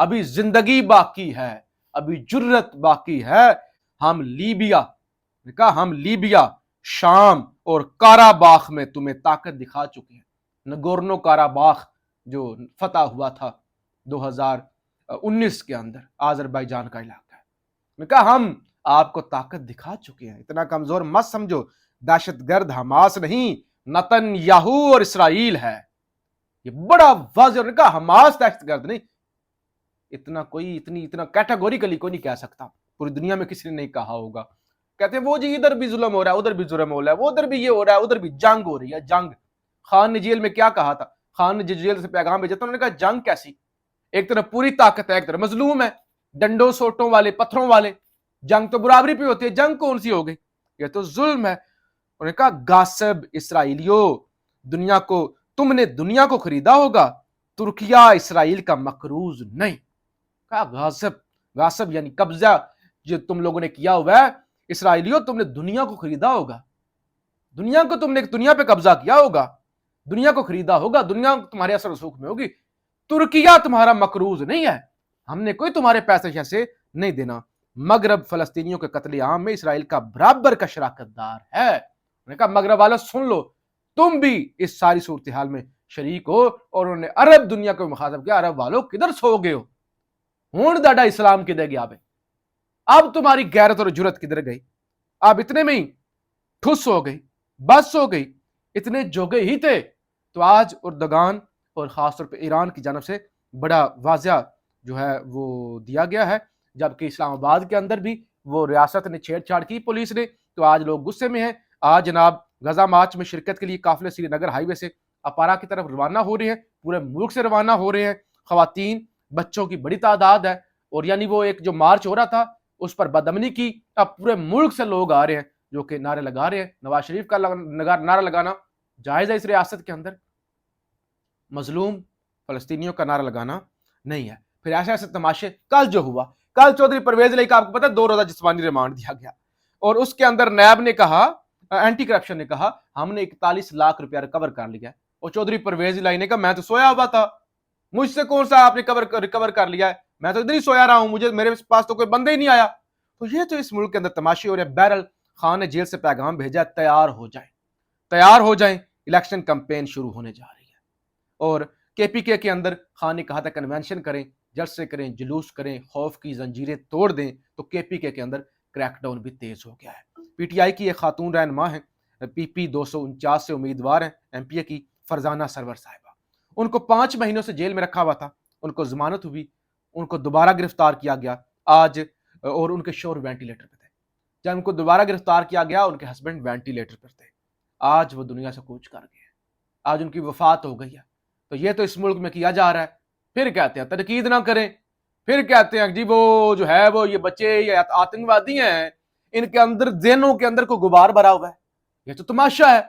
ابھی زندگی باقی ہے، ابھی جرت باقی ہے۔ ہم لیبیا نے کہا ہم لیبیا، شام اور کاراباخ میں تمہیں طاقت دکھا چکے ہیں۔ نگورنو کاراباخ جو فتح ہوا تھا 2019 کے اندر، آذربائیجان کا علاقہ ہے، نے کہا ہم آپ کو طاقت دکھا چکے ہیں، اتنا کمزور مت سمجھو۔ دہشت گرد حماس نہیں، نتن یاہو اور اسرائیل ہے۔ یہ بڑا واضح نے کہا حماس دہشت گرد نہیں۔ اتنا کیٹاگوریکلی کوئی نہیں کہہ سکتا، پوری دنیا میں کسی نے نہیں کہا ہوگا۔ کہتے ہیں وہ جی ادھر بھی ظلم ہو رہا ہے، ادھر بھی ظلم ہو رہا ہے، وہ ادھر بھی یہ ہو رہا ہے، ادھر بھی جنگ ہو رہی ہے، جنگ۔ خان نے جیل میں کیا کہا تھا؟ خان نے جیل سے پیغام بھیجا تھا، انہوں نے کہا جنگ کیسی؟ ایک طرف پوری طاقت ہے، ایک طرف مظلوم ہے، ڈنڈوں سوٹوں والے، پتھروں والے۔ جنگ تو برابری پہ ہوتی ہے، جنگ کون سی ہو گئی؟ یہ تو ظلم ہے۔ انہوں نے کہا غاصب اسرائیلیوں، تم نے دنیا کو خریدا ہوگا، ترکیہ اسرائیل کا مقروض نہیں۔ کہا غاصب یعنی قبضہ جو تم لوگوں نے کیا ہوا ہے، اسرائیلیوں تم نے دنیا کو خریدا ہوگا، تم نے دنیا پہ قبضہ کیا ہوگا، دنیا کو خریدا ہوگا، دنیا تمہارے اثر رسوخ میں ہوگی، ترکیہ تمہارا مقروض نہیں ہے، ہم نے کوئی تمہارے پیسے شیسے نہیں دینا۔ مغرب فلسطینیوں کے قتل عام میں اسرائیل کا برابر کا شراکت دار ہے۔ انہوں نے کہا مغرب والوں سن لو، تم بھی اس ساری صورتحال میں شریک ہو۔ اور انہوں نے عرب دنیا کو مخاطب کیا، عرب والوں کدھر سو گئے ہو، ہون ڈاڈا اسلام کدھر گیا بے، اب تمہاری غیرت اور جرت کدھر گئی؟ اب اتنے میں ہی ٹھس ہو گئی، بس ہو گئی، اتنے جوگے ہی تھے۔ تو آج اردگان اور خاص طور پہ ایران کی جانب سے بڑا واضح جو ہے وہ دیا گیا ہے، جبکہ اسلام آباد کے اندر بھی وہ ریاست نے چھیڑ چھاڑ کی، پولیس نے، تو آج لوگ غصے میں ہیں۔ آج جناب غزہ مارچ میں شرکت کے لیے قافلے سری نگر ہائی وے سے اپارا کی طرف روانہ ہو رہے ہیں، پورے ملک سے روانہ ہو رہے ہیں، خواتین بچوں کی بڑی تعداد ہے، اور یعنی وہ ایک جو مارچ ہو رہا تھا اس پر بدامنی کی، اب پورے ملک سے لوگ آ رہے ہیں جو کہ نعرے لگا رہے ہیں۔ نواز شریف کا نعرہ لگانا جائز ہے اس ریاست کے اندر، مظلوم فلسطینیوں کا نعرہ لگانا نہیں ہے۔ پھر ایسے ایسے تماشے، کل جو ہوا، کل چودھری پرویز علی کا آپ کو پتا 2 روزہ جسمانی ریمانڈ دیا گیا، اور اس کے اندر نیب نے کہا، اینٹی کرپشن نے کہا ہم نے 41 لاکھ روپیہ ریکور کر لیا ہے، اور چودھری پرویز علی نے کہا میں تو سویا ہوا تھا، مجھ سے کون سا آپ نے ریکور کر لیا ہے، میں تو ادھر ہی سویا رہا ہوں، میرے پاس تو کوئی بندہ ہی نہیں آیا۔ تو یہ تو اس ملک کے اندر تماشے ہو رہے ہیں۔ بہرحال خان نے جیل سے پیغام بھیجا، تیار ہو جائیں، الیکشن کمپین شروع ہونے جا رہی ہے۔ اور کے پی کے اندر خان نے کہا تھا کنونشن کریں، جلسے کریں، جلوس کریں، خوف کی زنجیریں توڑ دیں، تو کے پی کے اندر کریک ڈاؤن بھی تیز ہو گیا ہے۔ پی ٹی آئی کی ایک خاتون رہنما ہیں، PP 249 سے امیدوار ہیں، ایم پی اے کی فرزانہ سرور صاحبہ، ان کو 5 مہینوں سے جیل میں رکھا ہوا تھا، ان کو ضمانت ہوئی، ان کو دوبارہ گرفتار کیا گیا آج، اور ان کے شوہر وینٹیلیٹر پہ تھے۔ جب ان کو دوبارہ گرفتار کیا گیا، ان کے ہسبینڈ وینٹیلیٹر پر تھے، آج وہ دنیا سے کوچ کر گئے، آج ان کی وفات ہو گئی ہے۔ تو یہ تو اس ملک میں کیا جا رہا ہے۔ پھر کہتے ہیں تنقید نہ کریں، پھر کہتے ہیں جی وہ جو ہے وہ یہ بچے یہ آتنکوادی ہیں، ان کے اندر ذہنوں کے اندر کوئی غبار بھرا ہوا ہے۔ یہ تو تماشا ہے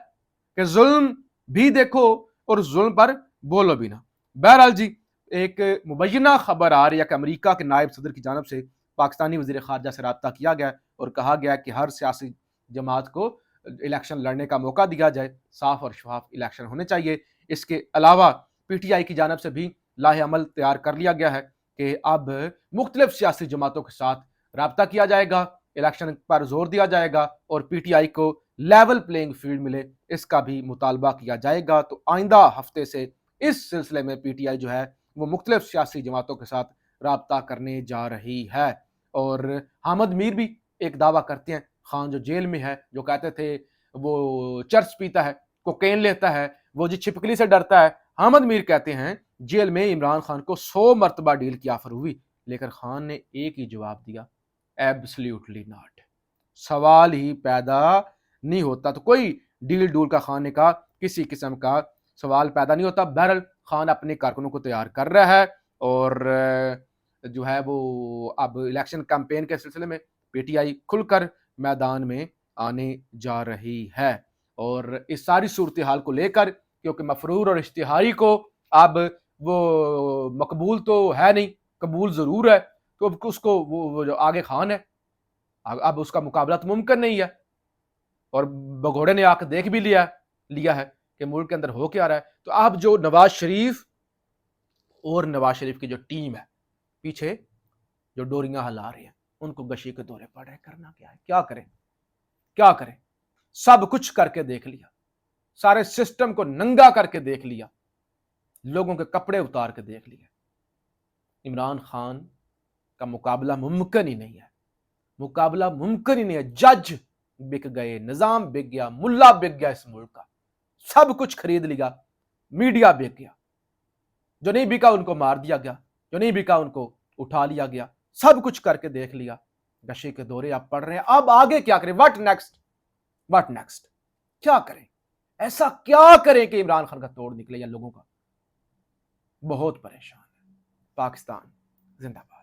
کہ ظلم بھی دیکھو اور ظلم پر بولو بھی نہ۔ بہرحال جی ایک مبینہ خبر آ رہی ہے کہ امریکہ کے نائب صدر کی جانب سے پاکستانی وزیر خارجہ سے رابطہ کیا گیا اور کہا گیا کہ ہر سیاسی جماعت کو الیکشن لڑنے کا موقع دیا جائے، صاف اور شفاف الیکشن ہونے چاہیے۔ اس کے علاوہ پی ٹی آئی کی جانب سے بھی لاہ عمل تیار کر لیا گیا ہے کہ اب مختلف سیاسی جماعتوں کے ساتھ رابطہ کیا جائے گا، الیکشن پر زور دیا جائے گا، اور پی ٹی آئی کو لیول پلینگ فیلڈ ملے، اس کا بھی مطالبہ کیا جائے گا۔ تو آئندہ ہفتے سے اس سلسلے میں پی ٹی آئی جو ہے وہ مختلف سیاسی جماعتوں کے ساتھ رابطہ کرنے جا رہی ہے۔ اور حامد میر بھی ایک دعویٰ کرتے ہیں، خان جو جیل میں ہے، جو کہتے تھے وہ چرس پیتا ہے، کوکین لیتا ہے، وہ جی چھپکلی سے ڈرتا ہے، حامد میر کہتے ہیں جیل میں عمران خان کو 100 مرتبہ ڈیل کی آفر ہوئی، لیکن خان نے ایک ہی جواب دیا، ایبسلیوٹلی ناٹ، سوال ہی پیدا نہیں ہوتا۔ تو کوئی ڈیل ڈول کا خان نے کہا کسی قسم کا سوال پیدا نہیں ہوتا۔ بہرحال خان اپنے کارکنوں کو تیار کر رہا ہے، اور جو ہے وہ اب الیکشن کیمپین کے سلسلے میں پی ٹی آئی کھل کر میدان میں آنے جا رہی ہے۔ اور اس ساری صورتحال کو لے کر، کیونکہ مفرور اور اشتہاری کو اب وہ مقبول تو ہے نہیں، قبول ضرور ہے، تو اب اس کو وہ جو آگے خان ہے، اب اس کا مقابلہ تو ممکن نہیں ہے، اور بگوڑے نے آ کے دیکھ بھی لیا ہے کہ ملک کے اندر ہو کیا رہا ہے۔ تو اب جو نواز شریف اور نواز شریف کی جو ٹیم ہے، پیچھے جو ڈوریاں ہلا رہے ہیں ان کو گشی کے دورے پڑ رہے، کرنا کیا ہے، کیا کریں کیا کریں؟ سب کچھ کر کے دیکھ لیا، سارے سسٹم کو ننگا کر کے دیکھ لیا، لوگوں کے کپڑے اتار کے دیکھ لیا، عمران خان کا مقابلہ ممکن ہی نہیں ہے، مقابلہ ممکن ہی نہیں ہے۔ جج بک گئے، نظام بک گیا، ملا بک گیا، اس ملک کا سب کچھ خرید لیا، میڈیا بک گیا، جو نہیں بکا ان کو مار دیا گیا، جو نہیں بکا ان کو اٹھا لیا گیا، سب کچھ کر کے دیکھ لیا، گشے کے دورے آپ پڑھ رہے ہیں۔ اب آگے کیا کریں؟ What next? What next? کیا کریں؟ ایسا کیا کریں کہ عمران خان کا توڑ نکلے یا لوگوں کا؟ بہت پریشان ہے۔ پاکستان زندہ باد۔